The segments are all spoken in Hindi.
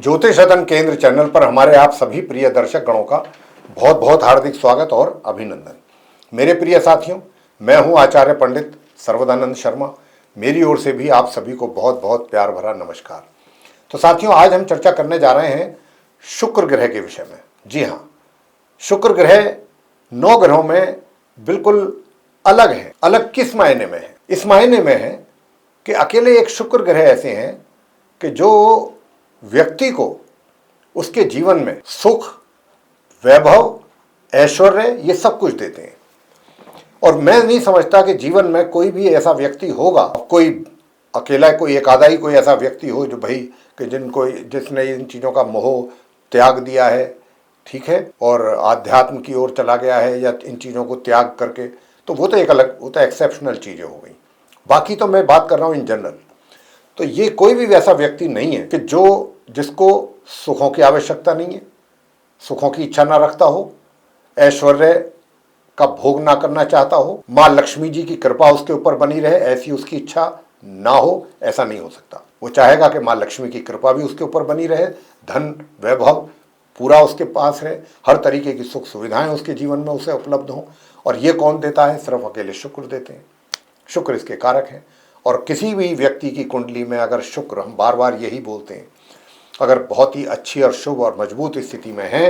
ज्योतिष अध्ययन केंद्र चैनल पर हमारे आप सभी प्रिय दर्शक गणों का बहुत बहुत हार्दिक स्वागत और अभिनंदन। मेरे प्रिय साथियों, मैं हूं आचार्य पंडित सर्वदानंद शर्मा। मेरी ओर से भी आप सभी को बहुत बहुत प्यार भरा नमस्कार। तो साथियों, आज हम चर्चा करने जा रहे हैं शुक्र ग्रह के विषय में। जी हाँ, शुक्र ग्रह 9 ग्रहों में बिल्कुल अलग है। अलग किस मायने में है? इस मायने में है कि अकेले एक शुक्र ग्रह ऐसे हैं कि जो व्यक्ति को उसके जीवन में सुख, वैभव, ऐश्वर्य ये सब कुछ देते हैं। और मैं नहीं समझता कि जीवन में कोई भी ऐसा व्यक्ति होगा, कोई अकेला कोई एक आधा ही कोई ऐसा व्यक्ति हो जो भाई कि जिसने इन चीज़ों का मोह त्याग दिया है, ठीक है, और आध्यात्म की ओर चला गया है या इन चीज़ों को त्याग करके, तो वो तो एक अलग, वो तो एक्सेप्शनल चीज़ें हो गई। बाकी तो मैं बात कर रहा हूँ इन जनरल। तो ये कोई भी वैसा व्यक्ति नहीं है कि जिसको सुखों की आवश्यकता नहीं है, सुखों की इच्छा ना रखता हो, ऐश्वर्य का भोग ना करना चाहता हो, माँ लक्ष्मी जी की कृपा उसके ऊपर बनी रहे ऐसी उसकी इच्छा ना हो, ऐसा नहीं हो सकता। वो चाहेगा कि माँ लक्ष्मी की कृपा भी उसके ऊपर बनी रहे, धन वैभव पूरा उसके पास रहे, हर तरीके की सुख सुविधाएं उसके जीवन में उसे उपलब्ध हों। और ये कौन देता है? सिर्फ अकेले शुक्र देते हैं। शुक्र इसके कारक हैं। और किसी भी व्यक्ति की कुंडली में अगर शुक्र, हम बार बार यही बोलते हैं, अगर बहुत ही अच्छी और शुभ और मजबूत स्थिति में है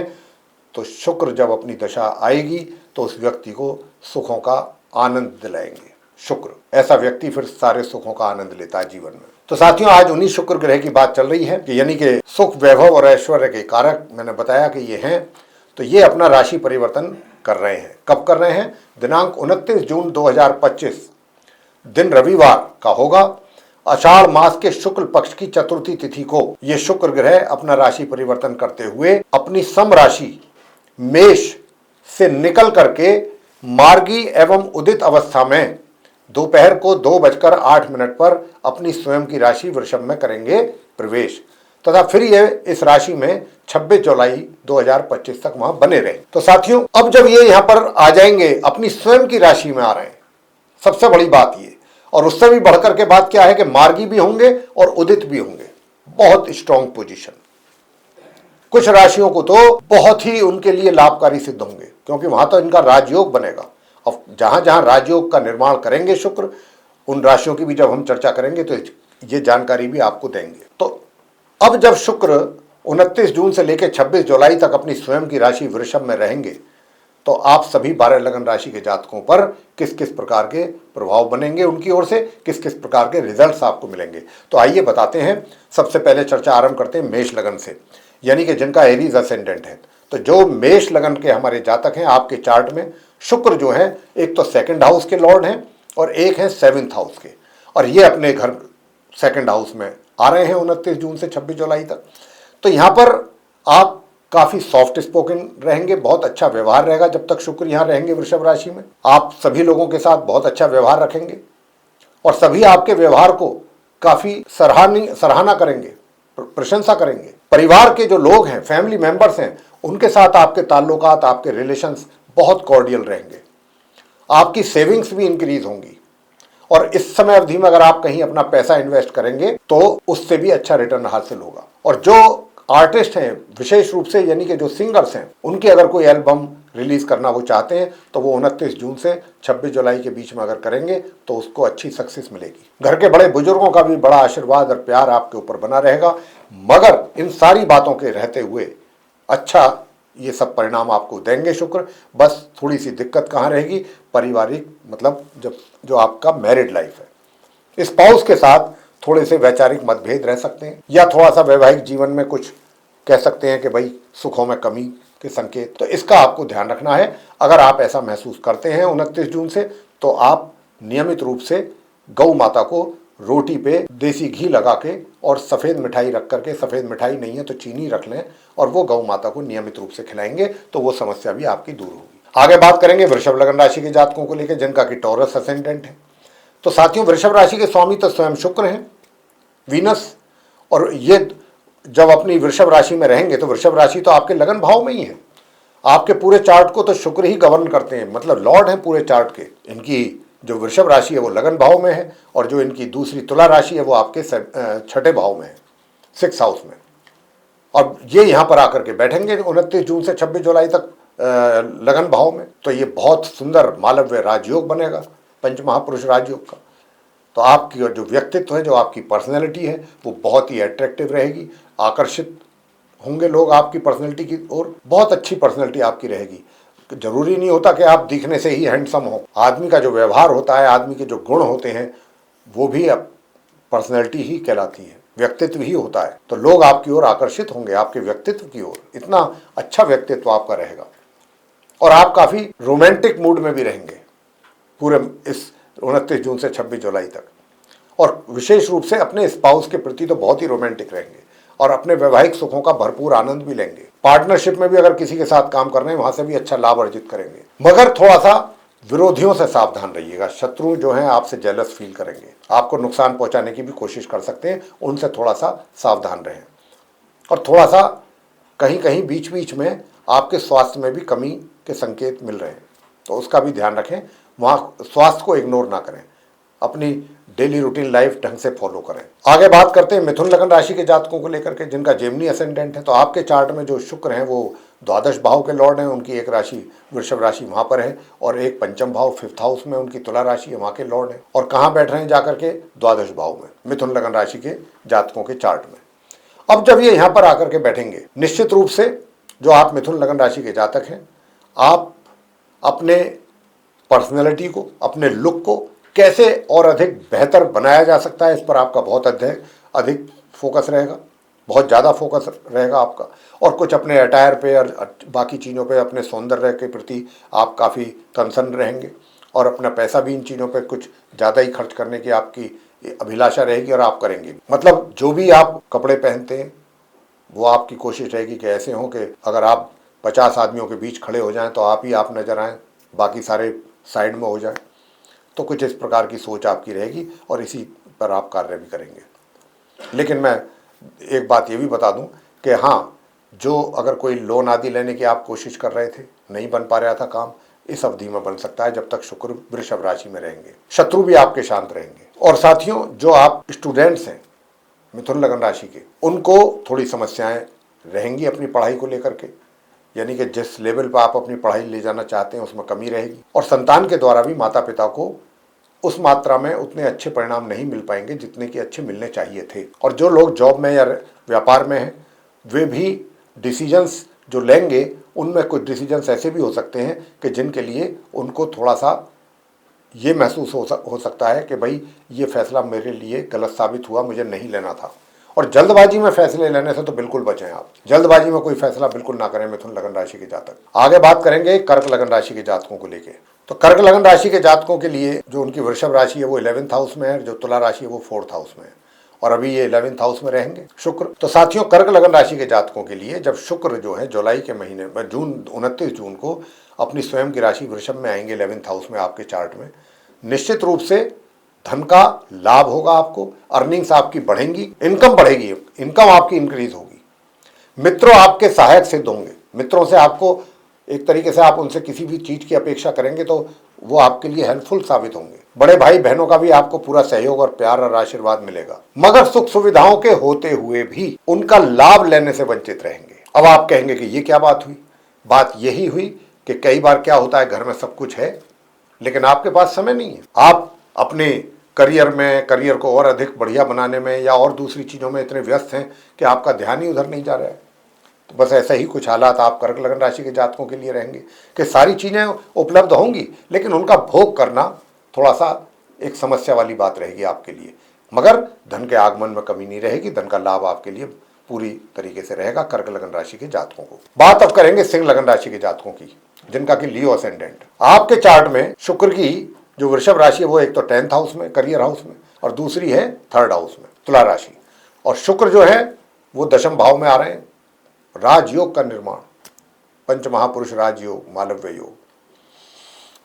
तो शुक्र जब अपनी दशा आएगी तो उस व्यक्ति को सुखों का आनंद दिलाएंगे। शुक्र ऐसा व्यक्ति फिर सारे सुखों का आनंद लेता है जीवन में। तो साथियों, आज उन्हीं शुक्र ग्रह की बात चल रही है कि यानी कि सुख, वैभव और ऐश्वर्य के कारक मैंने बताया कि ये हैं। तो ये अपना राशि परिवर्तन कर रहे हैं। कब कर रहे हैं? दिनांक 29 जून 2025 दिन रविवार का होगा। आषाढ़ मास के शुक्ल पक्ष की चतुर्थी तिथि को ये शुक्र ग्रह अपना राशि परिवर्तन करते हुए अपनी सम राशि मेष से निकल करके मार्गी एवं उदित अवस्था में दोपहर को 2:08 पर अपनी स्वयं की राशि वृषभ में करेंगे प्रवेश, तथा फिर ये इस राशि में 26 जुलाई 2025 तक वहां बने रहे। तो साथियों, अब जब ये यहां पर आ जाएंगे, अपनी स्वयं की राशि में आ रहे हैं, सबसे बड़ी बात ये। और उससे भी बढ़कर के बात क्या है कि मार्गी भी होंगे और उदित भी होंगे। बहुत स्ट्रांग पोजीशन। कुछ राशियों को तो बहुत ही उनके लिए लाभकारी सिद्ध होंगे, क्योंकि वहां तो इनका राजयोग बनेगा। अब जहां जहां राजयोग का निर्माण करेंगे शुक्र, उन राशियों की भी जब हम चर्चा करेंगे तो ये जानकारी भी आपको देंगे। तो अब जब शुक्र 29 जून से लेकर 26 जुलाई तक अपनी स्वयं की राशि वृषभ में रहेंगे तो आप सभी 12 लगन राशि के जातकों पर किस किस प्रकार के प्रभाव बनेंगे, उनकी ओर से किस किस प्रकार के रिजल्ट्स आपको मिलेंगे। तो आइए बताते हैं। सबसे पहले चर्चा आरंभ करते हैं मेष लगन से, यानी कि जिनका एरीज असेंडेंट है। तो जो मेष लगन के हमारे जातक हैं, आपके चार्ट में शुक्र जो है, एक तो 2nd हाउस के लॉर्ड हैं और एक है 7th हाउस के, और ये अपने घर 2nd हाउस में आ रहे हैं 29 जून से 26 जुलाई तक। तो यहाँ पर आप काफी सॉफ्ट स्पोकन रहेंगे, बहुत अच्छा व्यवहार रहेगा जब तक शुक्र यहाँ रहेंगे वृषभ राशि में। आप सभी लोगों के साथ बहुत अच्छा व्यवहार रखेंगे और सभी आपके व्यवहार को काफी सराहना करेंगे, प्रशंसा करेंगे। परिवार के जो लोग हैं, फैमिली मेंबर्स हैं, उनके साथ आपके ताल्लुकात, आपके रिलेशंस बहुत कॉर्डियल रहेंगे। आपकी सेविंग्स भी इंक्रीज होंगी और इस समय अवधि में अगर आप कहीं अपना पैसा इन्वेस्ट करेंगे तो उससे भी अच्छा रिटर्न हासिल होगा। और जो आर्टिस्ट हैं विशेष रूप से, यानी कि जो सिंगर्स हैं, उनकी अगर कोई एल्बम रिलीज करना वो चाहते हैं तो वो 29 जून से 26 जुलाई के बीच में अगर करेंगे तो उसको अच्छी सक्सेस मिलेगी। घर के बड़े बुजुर्गों का भी बड़ा आशीर्वाद और प्यार आपके ऊपर बना रहेगा। मगर इन सारी बातों के रहते हुए अच्छा ये सब परिणाम आपको देंगे शुक्र। बस थोड़ी सी दिक्कत कहाँ रहेगी? पारिवारिक, मतलब जो आपका मैरिड लाइफ है, स्पाउस के साथ थोड़े से वैचारिक मतभेद रह सकते हैं, या थोड़ा सा वैवाहिक जीवन में कुछ कह सकते हैं कि भाई सुखों में कमी के संकेत। तो इसका आपको ध्यान रखना है। अगर आप ऐसा महसूस करते हैं 29 जून से, तो आप नियमित रूप से गौ माता को रोटी पे देसी घी लगा के और सफ़ेद मिठाई रख करके, सफ़ेद मिठाई नहीं है तो चीनी रख लें और वो गौ माता को नियमित रूप से खिलाएंगे तो वो समस्या भी आपकी दूर होगी। आगे बात करेंगे वृषभ लगन राशि के जातकों को लेकर, जिनका कि टॉरस असेंडेंट है। तो साथियों, वृषभ राशि के स्वामी तो स्वयं शुक्र हैं, वीनस। और ये जब अपनी वृषभ राशि में रहेंगे तो वृषभ राशि तो आपके लगन भाव में ही है। आपके पूरे चार्ट को तो शुक्र ही गवर्न करते हैं, मतलब लॉर्ड हैं पूरे चार्ट के। इनकी जो वृषभ राशि है वो लगन भाव में है और जो इनकी दूसरी तुला राशि है वो आपके 6ठे भाव में है, 6th हाउस में। और ये यहाँ पर आकर के बैठेंगे 29 जून से 26 जुलाई तक लगन भाव में, तो ये बहुत सुंदर मालव्य राजयोग बनेगा, पंच महापुरुष राजयोग का। तो आपकी जो व्यक्तित्व है, जो आपकी पर्सनैलिटी है, वो बहुत ही अट्रैक्टिव रहेगी, आकर्षित होंगे लोग आपकी पर्सनैलिटी की ओर। बहुत अच्छी पर्सनैलिटी आपकी रहेगी। जरूरी नहीं होता कि आप दिखने से ही हैंडसम हो, आदमी का जो व्यवहार होता है, आदमी के जो गुण होते हैं, वो भी पर्सनैलिटी ही कहलाती है, व्यक्तित्व ही होता है। तो लोग आपकी ओर आकर्षित होंगे, आपके व्यक्तित्व की ओर। इतना अच्छा व्यक्तित्व आपका रहेगा और आप काफी रोमांटिक मूड में भी रहेंगे पूरे इस 29 जून से 26 जुलाई तक। और विशेष रूप से अपने स्पाउस के प्रति तो बहुत ही रोमांटिक रहेंगे और अपने वैवाहिक सुखों का भरपूर आनंद भी लेंगे। पार्टनरशिप में भी अगर किसी के साथ काम कर रहे हैं, वहां से भी अच्छा लाभ अर्जित करेंगे। मगर थोड़ा सा विरोधियों से सावधान रहिएगा। शत्रु जो हैं आपसे जेलस फील करेंगे, आपको नुकसान पहुंचाने की भी कोशिश कर सकते हैं, उनसे थोड़ा सा सावधान रहें। और थोड़ा सा कहीं कहीं बीच बीच में आपके स्वास्थ्य में भी कमी के संकेत मिल रहे हैं, तो उसका भी ध्यान रखें। वहाँ स्वास्थ्य को इग्नोर ना करें, अपनी डेली रूटीन लाइफ ढंग से फॉलो करें। आगे बात करते हैं मिथुन लगन राशि के जातकों को लेकर के, जिनका जेमिनी असेंडेंट है। तो आपके चार्ट में जो शुक्र हैं वो द्वादश भाव के लॉर्ड हैं, उनकी एक राशि वृषभ राशि वहाँ पर है, और एक पंचम भाव 5th हाउस में उनकी तुला राशि है, वहाँ के लॉर्ड हैं। और कहाँ बैठ रहे हैं जाकर के? द्वादश भाव में, मिथुन लगन राशि के जातकों के चार्ट में। अब जब ये यहाँ पर आकर के बैठेंगे, निश्चित रूप से जो आप मिथुन लगन राशि के जातक हैं, आप अपने पर्सनैलिटी को, अपने लुक को कैसे और अधिक बेहतर बनाया जा सकता है, इस पर आपका बहुत अधिक फोकस रहेगा, बहुत ज़्यादा फोकस रहेगा आपका। और कुछ अपने अटायर पे और बाकी चीज़ों पे, अपने सौंदर्य के प्रति आप काफ़ी कंसर्न रहेंगे, और अपना पैसा भी इन चीज़ों पे कुछ ज़्यादा ही खर्च करने की आपकी अभिलाषा रहेगी, और आप करेंगे। मतलब जो भी आप कपड़े पहनते हैं, वो आपकी कोशिश रहेगी कि ऐसे हों कि अगर आप 50 आदमियों के बीच खड़े हो जाएं तो आप ही आप नज़र आएँ, बाकी सारे साइड में हो जाएं। तो कुछ इस प्रकार की सोच आपकी रहेगी, और इसी पर आप कार्य भी करेंगे। लेकिन मैं एक बात ये भी बता दूं कि हाँ, जो अगर कोई लोन आदि लेने की आप कोशिश कर रहे थे, नहीं बन पा रहा था काम, इस अवधि में बन सकता है, जब तक शुक्र वृषभ राशि में रहेंगे। शत्रु भी आपके शांत रहेंगे। और साथियों, जो आप स्टूडेंट्स हैं मिथुन लगन राशि के, उनको थोड़ी समस्याएं रहेंगी अपनी पढ़ाई को लेकर के, यानी कि जिस लेवल पर आप अपनी पढ़ाई ले जाना चाहते हैं उसमें कमी रहेगी। और संतान के द्वारा भी माता पिता को उस मात्रा में उतने अच्छे परिणाम नहीं मिल पाएंगे जितने कि अच्छे मिलने चाहिए थे। और जो लोग जॉब में या व्यापार में हैं, वे भी डिसीजंस जो लेंगे, उनमें कुछ डिसीजंस ऐसे भी हो सकते हैं कि जिनके लिए उनको थोड़ा सा ये महसूस हो सकता है कि भाई ये फैसला मेरे लिए गलत साबित हुआ, मुझे नहीं लेना था। और जल्दबाजी में फैसले लेने से तो बिल्कुल बचें आप। जल्दबाजी में कोई फैसला बिल्कुल ना करें मिथुन लगन राशि के जातक। आगे बात करेंगे कर्क लगन राशि के जातकों को लेकर। तो कर्क लगन राशि के जातकों के लिए जो उनकी वृषभ राशि है वो 11th हाउस में है, जो तुला राशि है वो 4th हाउस में है, और अभी ये 11th हाउस में रहेंगे शुक्र। तो साथियों, कर्क लगन राशि के जातकों के लिए जब शुक्र जो है जुलाई के महीने में 29 जून को अपनी स्वयं की राशि वृषभ में आएंगे 11th हाउस में आपके चार्ट में, निश्चित रूप से धन का लाभ होगा आपको, अर्निंग्स आपकी बढ़ेंगी, इनकम बढ़ेगी, इनकम आपकी इंक्रीज होगी। मित्रों आपके सहायक सिद्ध होंगे। मित्रों से आपको एक तरीके से आप उनसे किसी भी चीज की अपेक्षा करेंगे तो वो आपके लिए हेल्पफुल साबित होंगे। बड़े भाई बहनों का भी आपको पूरा सहयोग और प्यार और आशीर्वाद मिलेगा। मगर सुख सुविधाओं के होते हुए भी उनका लाभ लेने से वंचित रहेंगे। अब आप कहेंगे कि ये क्या बात हुई? बात यही हुई कि कई बार क्या होता है, घर में सब कुछ है लेकिन आपके पास समय नहीं है। आप अपने करियर को और अधिक बढ़िया बनाने में या और दूसरी चीज़ों में इतने व्यस्त हैं कि आपका ध्यान ही उधर नहीं जा रहा है। तो बस ऐसा ही कुछ हालात आप कर्क लगन राशि के जातकों के लिए रहेंगे कि सारी चीज़ें उपलब्ध होंगी लेकिन उनका भोग करना थोड़ा सा एक समस्या वाली बात रहेगी आपके लिए। मगर धन के आगमन में कमी नहीं रहेगी, धन का लाभ आपके लिए पूरी तरीके से रहेगा कर्क लगन राशि के जातकों को। बात अब करेंगे सिंह लगन राशि के जातकों की, जिनका कि लियो असेंडेंट। आपके चार्ट में शुक्र की जो वृषभ राशि है वो एक तो 10th हाउस में, करियर हाउस में, और दूसरी है 3rd हाउस में, तुला राशि। और शुक्र जो है वो दशम भाव में आ रहे हैं। राजयोग का निर्माण, पंच महापुरुष राजयोग, मालव्य योग।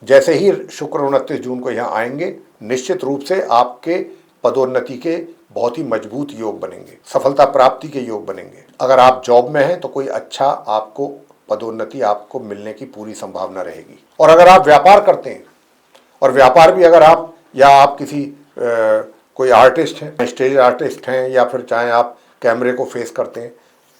जैसे ही शुक्र 29 जून को यहाँ आएंगे, निश्चित रूप से आपके पदोन्नति के बहुत ही मजबूत योग बनेंगे, सफलता प्राप्ति के योग बनेंगे। अगर आप जॉब में हैं तो कोई अच्छा आपको पदोन्नति आपको मिलने की पूरी संभावना रहेगी। और अगर आप व्यापार करते हैं, और व्यापार भी अगर आप या आप किसी कोई आर्टिस्ट हैं, स्टेज आर्टिस्ट हैं, या फिर चाहे आप कैमरे को फेस करते हैं,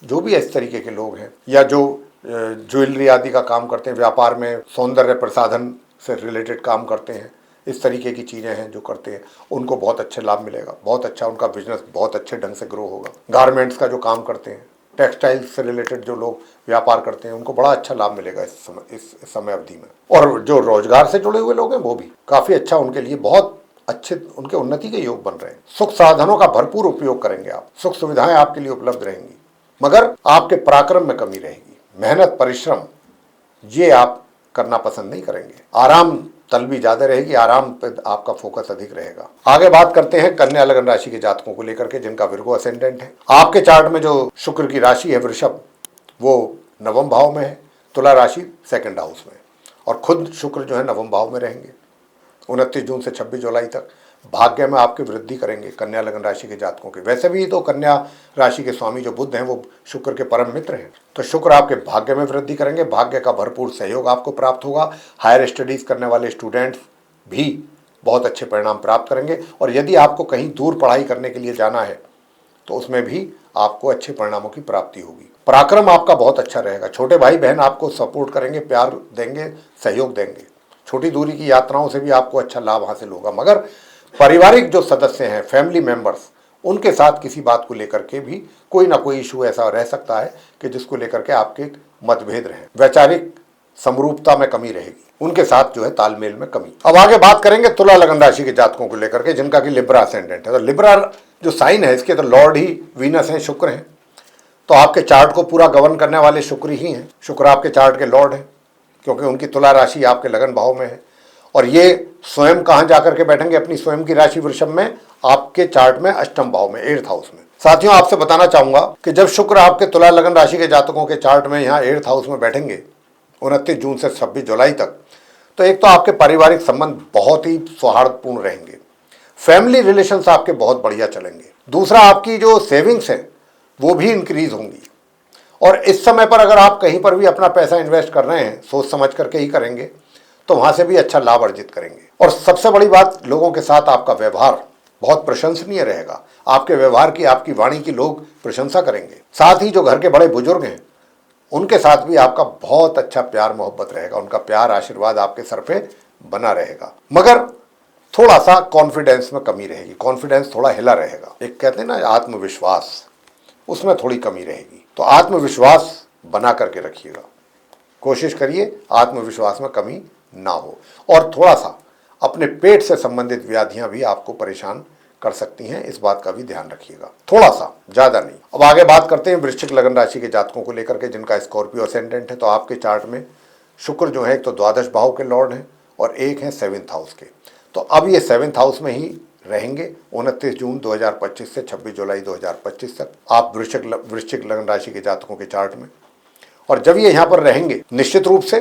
जो भी इस तरीके के लोग हैं या जो ज्वेलरी आदि का काम करते हैं, व्यापार में सौंदर्य प्रसाधन से रिलेटेड काम करते हैं, इस तरीके की चीज़ें हैं जो करते हैं, उनको बहुत अच्छे लाभ मिलेगा। बहुत अच्छा उनका बिजनेस बहुत अच्छे ढंग से ग्रो होगा। गारमेंट्स का जो काम करते हैं, टेक्सटाइल से रिलेटेड जो लोग व्यापार करते हैं, उनको बड़ा अच्छा लाभ मिलेगा इस समय अवधि में। और जो रोजगार से जुड़े हुए लोग हैं वो भी काफ़ी अच्छा, उनके लिए बहुत अच्छे उनके उन्नति के योग बन रहे हैं। सुख साधनों का भरपूर उपयोग करेंगे आप, सुख सुविधाएं आपके लिए उपलब्ध रहेंगी, मगर आपके पराक्रम में कमी रहेगी। मेहनत परिश्रम ये आप करना पसंद नहीं करेंगे। आराम तलबी ज्यादा रहेगी, आराम पर आपका फोकस अधिक रहेगा। आगे बात करते हैं कन्या लगन राशि के जातकों को लेकर के जिनका विर्गो असेंडेंट है। आपके चार्ट में जो शुक्र की राशि है वृषभ, वो नवम भाव में है, तुला राशि सेकंड हाउस में, और खुद शुक्र जो है नवम भाव में रहेंगे 29 जून से 26 जुलाई तक। भाग्य में आपकी वृद्धि करेंगे कन्या लगन राशि के जातकों के। वैसे भी तो कन्या राशि के स्वामी जो बुध हैं वो शुक्र के परम मित्र हैं, तो शुक्र आपके भाग्य में वृद्धि करेंगे। भाग्य का भरपूर सहयोग आपको प्राप्त होगा। हायर स्टडीज करने वाले स्टूडेंट्स भी बहुत अच्छे परिणाम प्राप्त करेंगे, और यदि आपको कहीं दूर पढ़ाई करने के लिए जाना है तो उसमें भी आपको अच्छे परिणामों की प्राप्ति होगी। पराक्रम आपका बहुत अच्छा रहेगा। छोटे भाई बहन आपको सपोर्ट करेंगे, प्यार देंगे, सहयोग देंगे। छोटी दूरी की यात्राओं से भी आपको अच्छा लाभ हासिल होगा। मगर पारिवारिक जो सदस्य हैं, फैमिली मेंबर्स, उनके साथ किसी बात को लेकर के भी कोई ना कोई इशू ऐसा रह सकता है कि जिसको लेकर के आपके मतभेद रहे। वैचारिक समरूपता में कमी रहेगी, उनके साथ जो है तालमेल में कमी। अब आगे बात करेंगे तुला लगन राशि के जातकों को लेकर के जिनका कि लिब्रा असेंडेंट है। तो लिब्रा जो साइन है इसके तो लॉर्ड ही वीनस हैं, शुक्र हैं। तो आपके चार्ट को पूरा गवर्न करने वाले शुक्र ही हैं। शुक्र आपके चार्ट के लॉर्ड हैं क्योंकि उनकी तुला राशि आपके लगन भाव में है, और ये स्वयं कहाँ जाकर के बैठेंगे अपनी स्वयं की राशि वृषभ में, आपके चार्ट में अष्टम भाव में, 8th हाउस में। साथियों आपसे बताना चाहूंगा कि जब शुक्र आपके तुला लगन राशि के जातकों के चार्ट में यहाँ 8th हाउस में बैठेंगे 29 जून से 26 जुलाई तक, तो एक तो आपके पारिवारिक संबंध बहुत ही सौहार्दपूर्ण रहेंगे, फैमिली रिलेशंस आपके बहुत बढ़िया चलेंगे। दूसरा, आपकी जो सेविंग्स है वो भी इंक्रीज होंगी, और इस समय पर अगर आप कहीं पर भी अपना पैसा इन्वेस्ट कर रहे हैं सोच समझ करके ही करेंगे तो वहां से भी अच्छा लाभ अर्जित करेंगे। और सबसे बड़ी बात, लोगों के साथ आपका व्यवहार बहुत प्रशंसनीय रहेगा। आपके व्यवहार की, आपकी वाणी की लोग प्रशंसा करेंगे। साथ ही जो घर के बड़े बुजुर्ग हैं उनके साथ भी आपका बहुत अच्छा प्यार मोहब्बत रहेगा, उनका प्यार आशीर्वाद आपके सर पे बना रहेगा। मगर थोड़ा सा कॉन्फिडेंस में कमी रहेगी, कॉन्फिडेंस थोड़ा हिला रहेगा। एक कहते हैं ना आत्मविश्वास, उसमें थोड़ी कमी रहेगी। तो आत्मविश्वास बना करके रखिएगा, कोशिश करिए आत्मविश्वास में कमी ना हो। और थोड़ा सा अपने पेट से संबंधित व्याधियां भी आपको परेशान कर सकती हैं, इस बात का भी ध्यान रखिएगा, थोड़ा सा, ज्यादा नहीं। अब आगे बात करते हैं वृश्चिक लगन राशि के जातकों को लेकर के जिनका स्कॉर्पियो असेंडेंट है। तो आपके चार्ट में शुक्र जो है एक तो द्वादश भाव के लॉर्ड हैं और एक है 7th हाउस के। तो अब ये 7th हाउस में ही रहेंगे 29 जून 2025 से 26 जुलाई 2025 तक आप वृश्चिक लगन राशि के जातकों के चार्ट में। और जब ये यहाँ पर रहेंगे निश्चित रूप से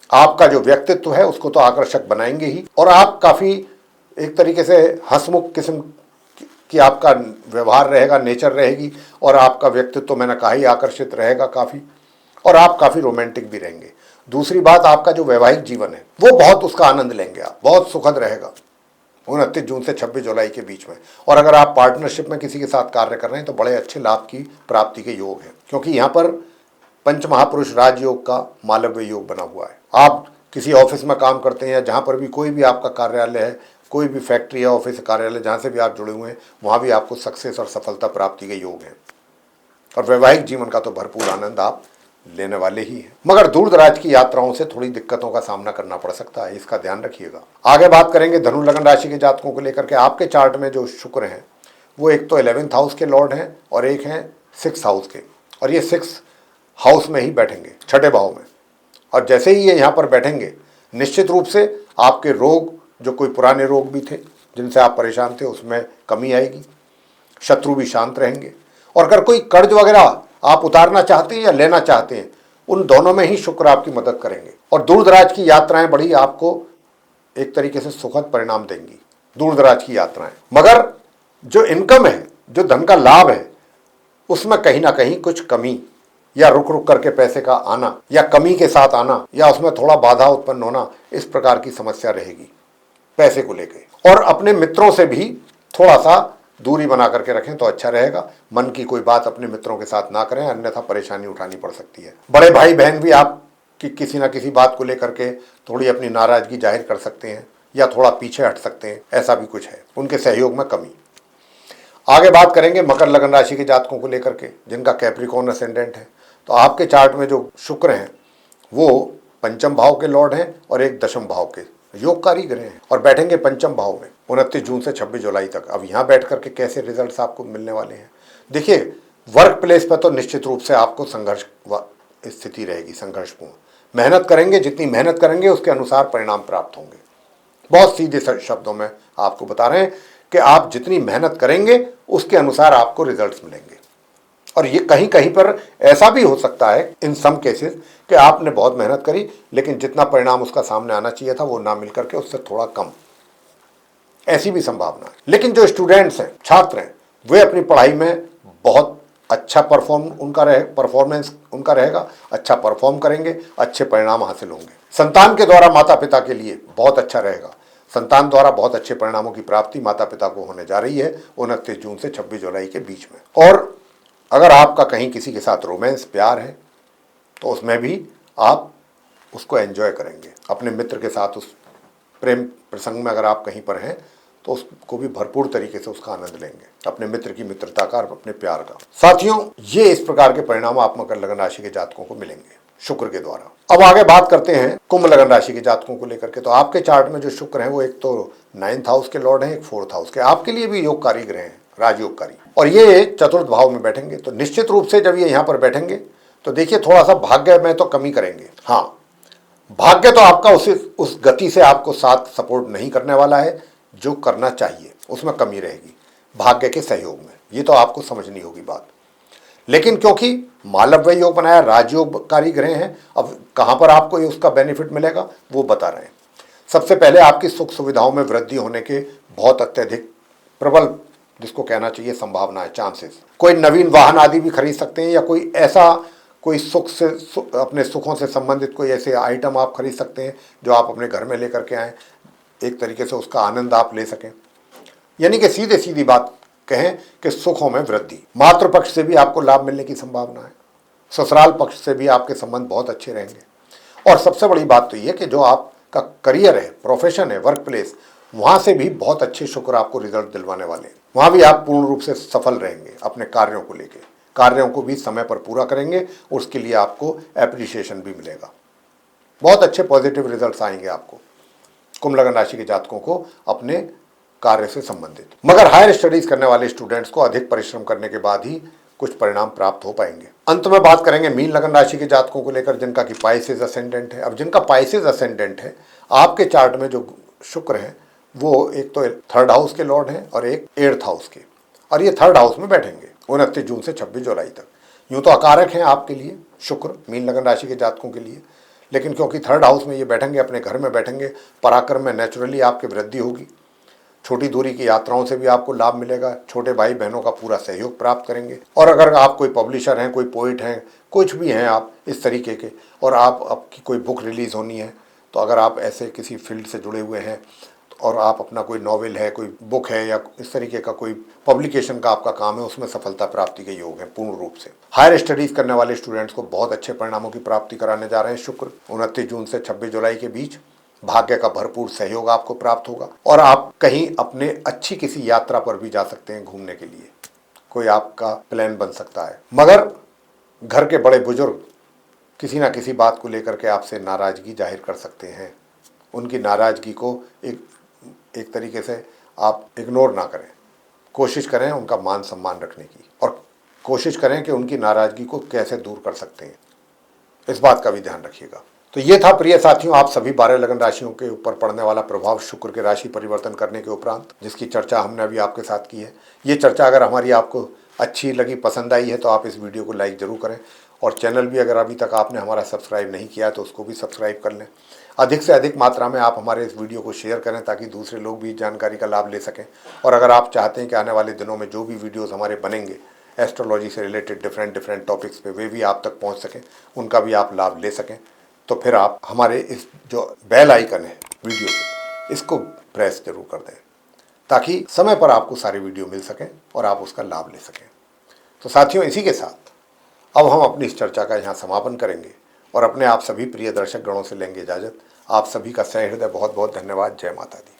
आपका जो व्यक्तित्व है उसको तो आकर्षक बनाएंगे ही, और आप काफ़ी एक तरीके से हंसमुख किस्म की आपका व्यवहार रहेगा, नेचर रहेगी, और आपका व्यक्तित्व मैंने कहा ही आकर्षित रहेगा काफ़ी, और आप काफ़ी रोमांटिक भी रहेंगे। दूसरी बात, आपका जो वैवाहिक जीवन है वो बहुत उसका आनंद लेंगे आप, बहुत सुखद रहेगा 29 जून से 26 जुलाई के बीच में। और अगर आप पार्टनरशिप में किसी के साथ कार्य कर रहे हैं तो बड़े अच्छे लाभ की प्राप्ति के योग हैं, क्योंकि यहाँ पर पंच महापुरुष राजयोग का मालव्य योग बना हुआ है। आप किसी ऑफिस में काम करते हैं या जहाँ पर भी कोई भी आपका कार्यालय है, कोई भी फैक्ट्री या ऑफिस कार्यालय जहाँ से भी आप जुड़े हुए हैं, वहाँ भी आपको सक्सेस और सफलता प्राप्ति के योग हैं, और वैवाहिक जीवन का तो भरपूर आनंद आप लेने वाले ही हैं। मगर दूर दराज की यात्राओं से थोड़ी दिक्कतों का सामना करना पड़ सकता है, इसका ध्यान रखिएगा। आगे बात करेंगे धनु लगन राशि के जातकों को लेकर के। आपके चार्ट में जो शुक्र हैं वो एक तो 11th हाउस के लॉर्ड हैं और एक हैं 6th हाउस के, और ये 6th हाउस में ही बैठेंगे, छठे भाव में। और जैसे ही ये यहाँ पर बैठेंगे निश्चित रूप से आपके रोग, जो कोई पुराने रोग भी थे जिनसे आप परेशान थे, उसमें कमी आएगी, शत्रु भी शांत रहेंगे। और अगर कोई कर्ज वगैरह आप उतारना चाहते हैं या लेना चाहते हैं, उन दोनों में ही शुक्र आपकी मदद करेंगे। और दूर दराज की यात्राएं बड़ी आपको एक तरीके से सुखद परिणाम देंगी, दूर दराज की यात्राएं। मगर जो इनकम है, जो धन का लाभ है, उसमें कहीं ना कहीं कुछ कमी या रुक रुक करके पैसे का आना या कमी के साथ आना या उसमें थोड़ा बाधा उत्पन्न होना, इस प्रकार की समस्या रहेगी पैसे को लेकर। और अपने मित्रों से भी थोड़ा सा दूरी बना करके रखें तो अच्छा रहेगा। मन की कोई बात अपने मित्रों के साथ ना करें, अन्यथा परेशानी उठानी पड़ सकती है। बड़े भाई बहन भी आप कि किसी ना किसी बात को लेकर के थोड़ी अपनी नाराजगी जाहिर कर सकते हैं या थोड़ा पीछे हट सकते हैं, ऐसा भी कुछ है। उनके सहयोग में कमी। आगे बात करेंगे मकर लगन राशि के जातकों को लेकर के जिनका कैप्रिकॉर्न असेंडेंट है। तो आपके चार्ट में जो शुक्र हैं वो पंचम भाव के लॉर्ड हैं और एक दशम भाव के योगकारी ग्रह हैं और बैठेंगे पंचम भाव में 29 जून से 26 जुलाई तक। अब यहाँ बैठ करके कैसे रिजल्ट्स आपको मिलने वाले हैं? देखिए, वर्क प्लेस पर तो निश्चित रूप से आपको संघर्ष स्थिति रहेगी, संघर्षपूर्ण। मेहनत करेंगे, जितनी मेहनत करेंगे उसके अनुसार परिणाम प्राप्त होंगे। बहुत सीधे शब्दों में आपको बता रहे हैं कि आप जितनी मेहनत करेंगे उसके अनुसार आपको रिजल्ट्स मिलेंगे। और ये कहीं कहीं पर ऐसा भी हो सकता है इन सम केसेस कि आपने बहुत मेहनत करी लेकिन जितना परिणाम उसका सामने आना चाहिए था वो ना मिल करके उससे थोड़ा कम, ऐसी भी संभावना है। लेकिन जो स्टूडेंट्स हैं, छात्र हैं, वे अपनी पढ़ाई में बहुत अच्छा परफॉर्मेंस उनका रहेगा, अच्छा परफॉर्म करेंगे, अच्छे परिणाम हासिल होंगे। संतान के द्वारा माता पिता के लिए बहुत अच्छा रहेगा। संतान द्वारा बहुत अच्छे परिणामों की प्राप्ति माता पिता को होने जा रही है 29 जून से 26 जुलाई के बीच में। और अगर आपका कहीं किसी के साथ रोमांस, प्यार है तो उसमें भी आप उसको एंजॉय करेंगे। अपने मित्र के साथ उस प्रेम प्रसंग में अगर आप कहीं पर हैं तो उसको भी भरपूर तरीके से उसका आनंद लेंगे, अपने मित्र की मित्रता का, अपने प्यार का। साथियों, ये इस प्रकार के परिणाम आप मकर लगन राशि के जातकों को मिलेंगे शुक्र के द्वारा। अब आगे बात करते हैं कुंभ लगन राशि के जातकों को लेकर के। तो आपके चार्ट में जो शुक्र है वो एक तो 9th हाउस के लॉर्ड हैं, एक 4th हाउस के, आपके लिए भी योगकारी ग्रह हैं, राजयोगकारी, और ये चतुर्थ भाव में बैठेंगे। तो निश्चित रूप से जब ये यहाँ पर बैठेंगे तो देखिए थोड़ा सा भाग्य में तो कमी करेंगे। हाँ, भाग्य तो आपका उस गति से आपको साथ सपोर्ट नहीं करने वाला है जो करना चाहिए, उसमें कमी रहेगी भाग्य के सहयोग में। ये तो आपको समझनी होगी बात। लेकिन क्योंकि मालव्य योग बनाया, राजयोगकारी ग्रह हैं, अब कहां पर आपको उसका बेनिफिट मिलेगा वो बता रहे हैं। सबसे पहले आपकी सुख सुविधाओं में वृद्धि होने के बहुत अत्यधिक प्रबल, जिसको कहना चाहिए, संभावना है, चांसेस। कोई नवीन वाहन आदि भी खरीद सकते हैं या कोई ऐसा कोई अपने सुखों से संबंधित कोई ऐसे आइटम आप खरीद सकते हैं जो आप अपने घर में लेकर के आएँ, एक तरीके से उसका आनंद आप ले सकें। यानी कि सीधे सीधी बात कहें कि सुखों में वृद्धि। मातृपक्ष से भी आपको लाभ मिलने की संभावना है। ससुराल पक्ष से भी आपके संबंध बहुत अच्छे रहेंगे। और सबसे बड़ी बात तो यह कि जो आपका करियर है, प्रोफेशन है, वर्क प्लेस, वहां से भी बहुत अच्छे शुक्र आपको रिजल्ट दिलवाने वाले हैं। वहां भी आप पूर्ण रूप से सफल रहेंगे अपने कार्यों को लेकर। कार्यों को भी समय पर पूरा करेंगे, उसके लिए आपको एप्रिसिएशन भी मिलेगा। बहुत अच्छे पॉजिटिव रिजल्ट्स आएंगे आपको, कुंभ लगन राशि के जातकों को, अपने कार्य से संबंधित। मगर हायर स्टडीज करने वाले स्टूडेंट्स को अधिक परिश्रम करने के बाद ही कुछ परिणाम प्राप्त हो पाएंगे। अंत में बात करेंगे मीन लगन राशि के जातकों को लेकर जिनका कि पाइसेस असेंडेंट है। अब जिनका पाइसेस असेंडेंट है, आपके चार्ट में जो शुक्र है वो एक तो 3rd हाउस के लॉर्ड हैं और एक 8th हाउस के, और ये 3rd हाउस में बैठेंगे 29 जून से 26 जुलाई तक। यूं तो अकारक हैं आपके लिए शुक्र, मीन लगन राशि के जातकों के लिए, लेकिन क्योंकि 3rd हाउस में ये बैठेंगे, अपने घर में बैठेंगे, पराक्रम में नेचुरली आपकी वृद्धि होगी। छोटी दूरी की यात्राओं से भी आपको लाभ मिलेगा। छोटे भाई बहनों का पूरा सहयोग प्राप्त करेंगे। और अगर आप कोई पब्लिशर हैं, कोई पोइट हैं, कुछ भी हैं आप इस तरीके के, और आपकी कोई बुक रिलीज़ होनी है, तो अगर आप ऐसे किसी फील्ड से जुड़े हुए हैं और आप अपना कोई नॉवेल है, कोई बुक है, या इस तरीके का कोई पब्लिकेशन का आपका काम है, उसमें सफलता प्राप्ति के योग है पूर्ण रूप से। हायर स्टडीज करने वाले स्टूडेंट्स को बहुत अच्छे परिणामों की प्राप्ति कराने जा रहे हैं शुक्र। 29 जून से 26 जुलाई के बीच भाग्य का भरपूर सहयोग आपको प्राप्त होगा और आप कहीं अपने अच्छी किसी यात्रा पर भी जा सकते हैं घूमने के लिए। कोई आपका प्लान बन सकता है। मगर घर के बड़े बुजुर्ग किसी ना किसी बात को लेकर के आपसे नाराजगी जाहिर कर सकते हैं। उनकी नाराजगी को एक तरीके से आप इग्नोर ना करें, कोशिश करें उनका मान सम्मान रखने की, और कोशिश करें कि उनकी नाराजगी को कैसे दूर कर सकते हैं, इस बात का भी ध्यान रखिएगा। तो ये था प्रिय साथियों, आप सभी 12 लगन राशियों के ऊपर पड़ने वाला प्रभाव शुक्र के राशि परिवर्तन करने के उपरांत, जिसकी चर्चा हमने अभी आपके साथ की है। ये चर्चा अगर हमारी आपको अच्छी लगी, पसंद आई है, तो आप इस वीडियो को लाइक जरूर करें, और चैनल भी अगर अभी तक आपने हमारा सब्सक्राइब नहीं किया तो उसको भी सब्सक्राइब कर लें। अधिक से अधिक मात्रा में आप हमारे इस वीडियो को शेयर करें ताकि दूसरे लोग भी इस जानकारी का लाभ ले सकें। और अगर आप चाहते हैं कि आने वाले दिनों में जो भी वीडियोज़ हमारे बनेंगे एस्ट्रोलॉजी से रिलेटेड डिफरेंट टॉपिक्स पे, वे भी आप तक पहुंच सकें, उनका भी आप लाभ ले सकें, तो फिर आप हमारे इस जो बेल आइकन है वीडियो पे, इसको प्रेस जरूर कर दें, ताकि समय पर आपको सारी वीडियो मिल सकें और आप उसका लाभ ले सकें। तो साथियों, इसी के साथ अब हम अपनी इस चर्चा का यहाँ समापन करेंगे और अपने आप सभी प्रिय दर्शक गणों से लेंगे इजाज़त। आप सभी का सह हृदय बहुत बहुत धन्यवाद। जय माता दी।